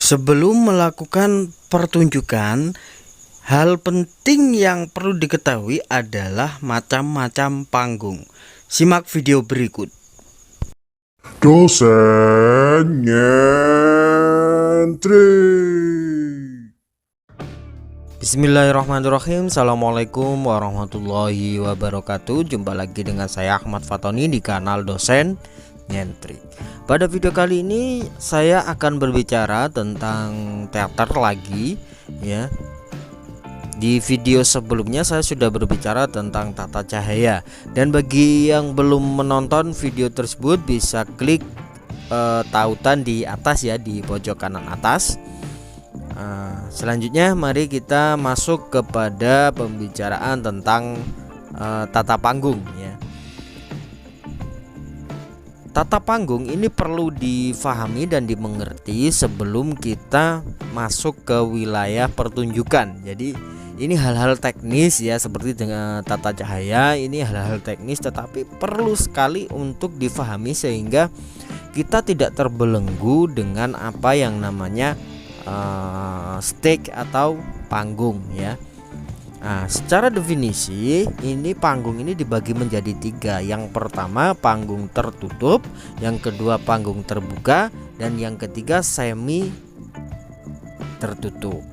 Sebelum melakukan pertunjukan, hal penting yang perlu diketahui adalah macam-macam panggung. Simak video berikut. Dosen nyentrik. Bismillahirrahmanirrahim. Assalamualaikum warahmatullahi wabarakatuh. Jumpa lagi dengan saya Ahmad Fatoni di kanal Dosen Nyentrik. Pada video kali ini saya akan berbicara tentang teater lagi ya. Di video sebelumnya saya sudah berbicara tentang tata cahaya, dan bagi yang belum menonton video tersebut bisa klik tautan di atas ya, di pojok kanan atas. Selanjutnya mari kita masuk kepada pembicaraan tentang tata panggung ya. Tata panggung ini perlu difahami dan dimengerti sebelum kita masuk ke wilayah pertunjukan. Jadi ini hal-hal teknis ya, seperti dengan tata cahaya, ini hal-hal teknis tetapi perlu sekali untuk difahami sehingga kita tidak terbelenggu dengan apa yang namanya stage atau panggung ya. Nah, secara definisi ini panggung ini dibagi menjadi tiga. Yang pertama panggung tertutup, yang kedua panggung terbuka, dan yang ketiga semi tertutup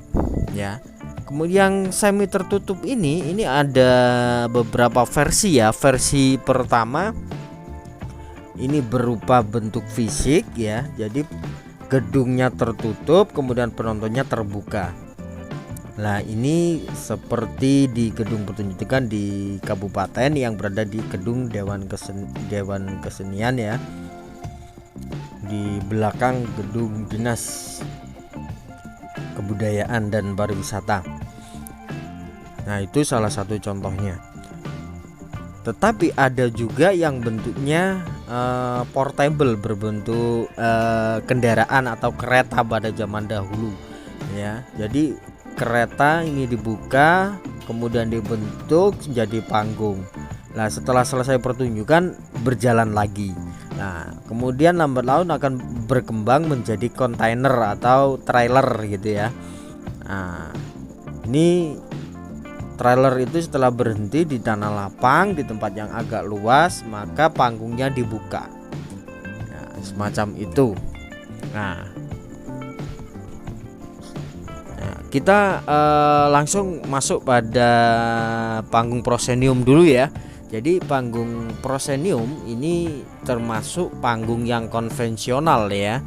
ya. Kemudian semi tertutup ini ada beberapa versi ya. Versi pertama ini berupa bentuk fisik ya. Jadi gedungnya tertutup, kemudian penontonnya terbuka. Nah, ini seperti di gedung pertunjukan di kabupaten yang berada di gedung Dewan Kesenian ya, di belakang gedung Dinas Kebudayaan dan Pariwisata. Nah, itu salah satu contohnya. Tetapi ada juga yang bentuknya portable, berbentuk kendaraan atau kereta pada zaman dahulu ya. Jadi kereta ini dibuka kemudian dibentuk menjadi panggung. Nah, setelah selesai pertunjukan berjalan lagi. Nah, kemudian lambat laun akan berkembang menjadi kontainer atau trailer gitu ya. Nah, ini trailer itu setelah berhenti di tanah lapang di tempat yang agak luas, maka panggungnya dibuka. Nah, semacam itu. Nah, kita langsung masuk pada panggung proscenium dulu ya. Jadi panggung proscenium ini termasuk panggung yang konvensional ya,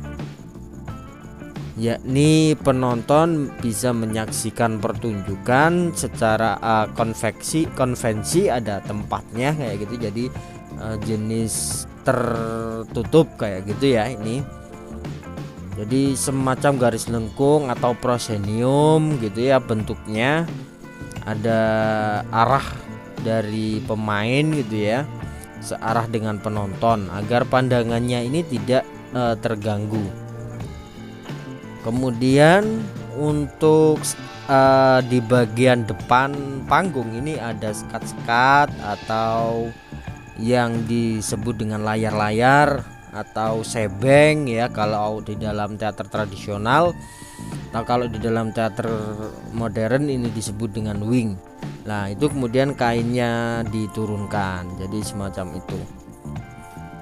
yakni penonton bisa menyaksikan pertunjukan secara konvensi ada tempatnya kayak gitu. Jadi jenis tertutup kayak gitu ya ini. Jadi semacam garis lengkung atau proscenium gitu ya bentuknya. Ada arah dari pemain gitu ya, searah dengan penonton agar pandangannya ini tidak terganggu. Kemudian untuk di bagian depan panggung ini ada sekat-sekat atau yang disebut dengan layar-layar atau sebeng ya kalau di dalam teater tradisional. Nah, kalau di dalam teater modern ini disebut dengan wing. Nah, itu kemudian kainnya diturunkan jadi semacam itu.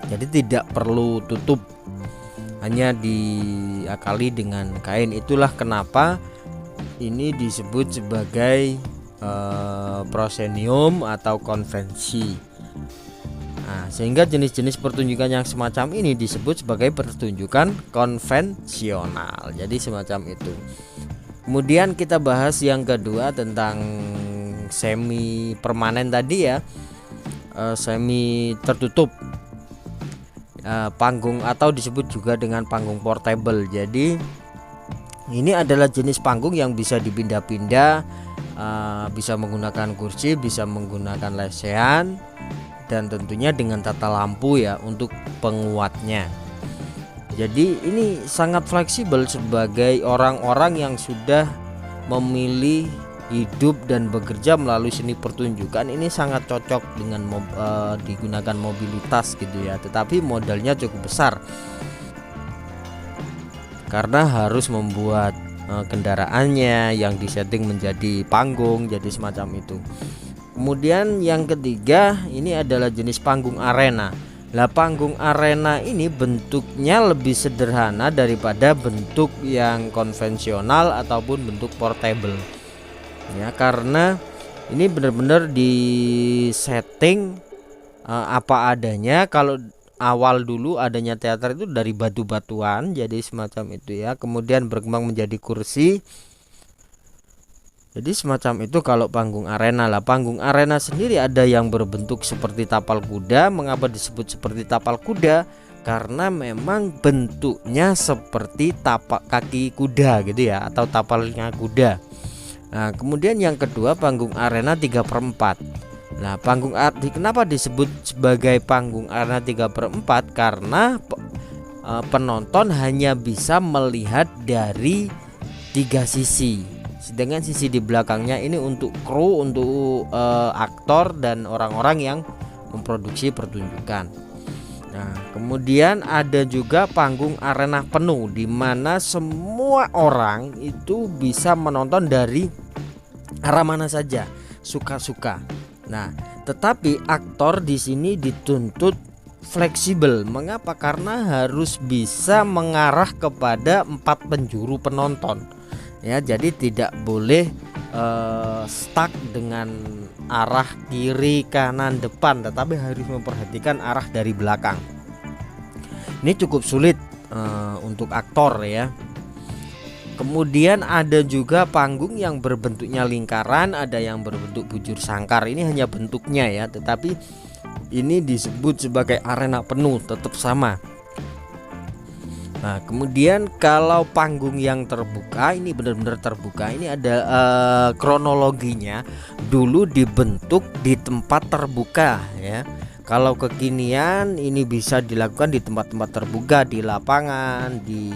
Jadi tidak perlu tutup, hanya diakali dengan kain. Itulah kenapa ini disebut sebagai proscenium atau konvensi. Nah, sehingga jenis-jenis pertunjukan yang semacam ini disebut sebagai pertunjukan konvensional. Jadi semacam itu. Kemudian kita bahas yang kedua tentang semi permanen tadi ya, semi tertutup. Panggung atau disebut juga dengan panggung portable. Jadi ini adalah jenis panggung yang bisa dipindah-pindah, bisa menggunakan kursi, bisa menggunakan lesehan, dan tentunya dengan tata lampu ya untuk penguatnya. Jadi ini sangat fleksibel sebagai orang-orang yang sudah memilih hidup dan bekerja melalui seni pertunjukan. Ini sangat cocok dengan digunakan mobilitas gitu ya, tetapi modalnya cukup besar. karena harus membuat kendaraannya yang disetting menjadi panggung, jadi semacam itu. Kemudian yang ketiga ini adalah jenis panggung arena. Lah panggung arena ini bentuknya lebih sederhana daripada bentuk yang konvensional ataupun bentuk portable. Ya, karena ini benar-benar di setting apa adanya. Kalau awal dulu adanya teater itu dari batu-batuan, jadi semacam itu ya. Kemudian berkembang menjadi kursi. Jadi semacam itu kalau panggung arena. Lah panggung arena sendiri ada yang berbentuk seperti tapal kuda. Mengapa disebut seperti tapal kuda? Karena memang bentuknya seperti tapak kaki kuda gitu ya, atau tapalnya kuda. Nah kemudian yang kedua panggung arena 3/4. Nah kenapa disebut sebagai panggung arena 3/4? Karena penonton hanya bisa melihat dari 3 sisi. Sedangkan sisi di belakangnya ini untuk kru, untuk aktor dan orang-orang yang memproduksi pertunjukan. Nah, kemudian ada juga panggung arena penuh, di mana semua orang itu bisa menonton dari arah mana saja, suka-suka. Nah, tetapi aktor di sini dituntut fleksibel. Mengapa? Karena harus bisa mengarah kepada 4 penjuru penonton. Ya, jadi tidak boleh stuck dengan arah kiri, kanan, depan, tetapi harus memperhatikan arah dari belakang. Ini cukup sulit untuk aktor ya. Kemudian ada juga panggung yang berbentuknya lingkaran, ada yang berbentuk bujur sangkar. Ini hanya bentuknya ya, tetapi ini disebut sebagai arena penuh, tetap sama. Nah kemudian kalau panggung yang terbuka, ini benar-benar terbuka. Ini ada kronologinya. Dulu dibentuk di tempat terbuka ya. Kalau kekinian ini bisa dilakukan di tempat-tempat terbuka, di lapangan, di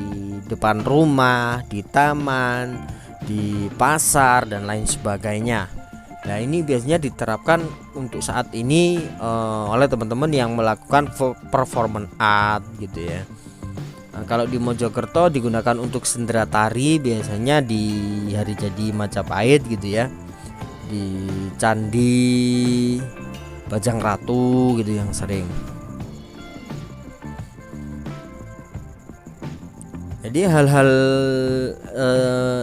depan rumah, di taman, di pasar dan lain sebagainya. Nah ini biasanya diterapkan untuk saat ini oleh teman-teman yang melakukan performance art gitu ya. Nah, kalau di Mojokerto digunakan untuk sendera tari, biasanya di hari jadi Majapahit gitu ya, di Candi Bajang Ratu gitu yang sering. Jadi hal-hal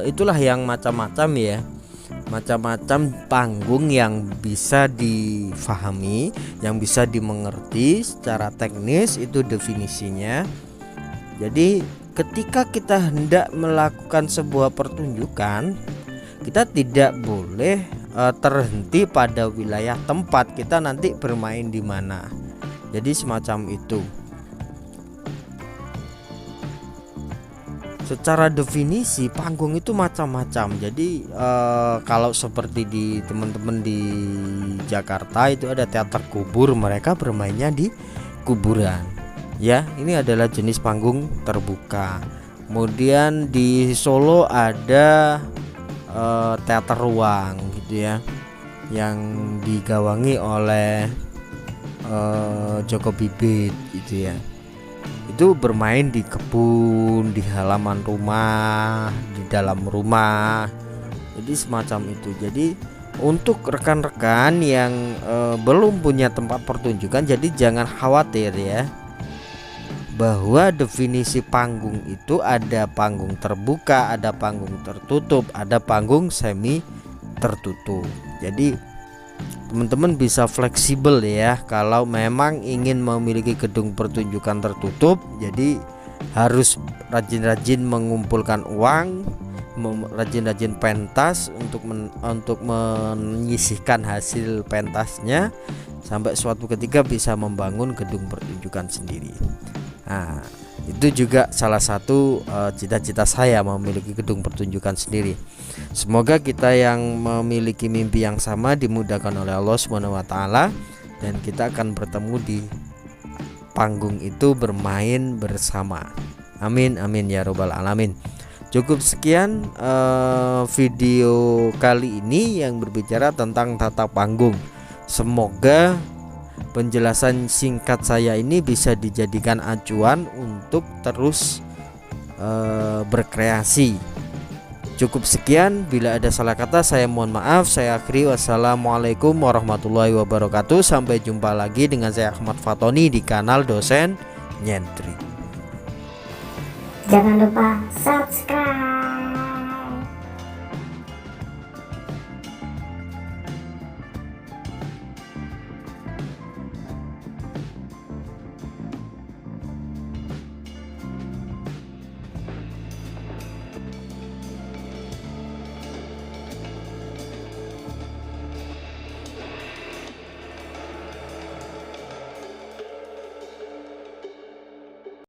itulah yang macam-macam ya, macam-macam panggung yang bisa difahami, yang bisa dimengerti secara teknis, itu definisinya. Jadi ketika kita hendak melakukan sebuah pertunjukan, kita tidak boleh terhenti pada wilayah tempat kita nanti bermain di mana. Jadi semacam itu. Secara definisi panggung itu macam-macam. Jadi kalau seperti di teman-teman di Jakarta itu ada teater kubur, mereka bermainnya di kuburan. Ya, ini adalah jenis panggung terbuka. Kemudian di Solo ada teater ruang gitu ya, yang digawangi oleh Joko Bibit gitu ya. Itu bermain di kebun, di halaman rumah, di dalam rumah. Jadi semacam itu. Jadi untuk rekan-rekan yang belum punya tempat pertunjukan, jadi jangan khawatir ya, bahwa definisi panggung itu ada panggung terbuka, ada panggung tertutup, ada panggung semi tertutup. Jadi teman-teman bisa fleksibel ya. Kalau memang ingin memiliki gedung pertunjukan tertutup, jadi harus rajin-rajin mengumpulkan uang, rajin-rajin pentas untuk menyisihkan hasil pentasnya, sampai suatu ketika bisa membangun gedung pertunjukan sendiri. Nah, itu juga salah satu cita-cita saya, memiliki gedung pertunjukan sendiri. Semoga kita yang memiliki mimpi yang sama dimudahkan oleh Allah Subhanahu wa taala, dan kita akan bertemu di panggung itu bermain bersama. Amin amin ya robbal alamin. Cukup sekian video kali ini yang berbicara tentang tata panggung. Semoga penjelasan singkat saya ini bisa dijadikan acuan untuk terus berkreasi. Cukup sekian, bila ada salah kata saya mohon maaf. Saya akhiri, wassalamualaikum warahmatullahi wabarakatuh. Sampai jumpa lagi dengan saya Ahmad Fatoni di kanal Dosen Nyentrik. Jangan lupa subscribe.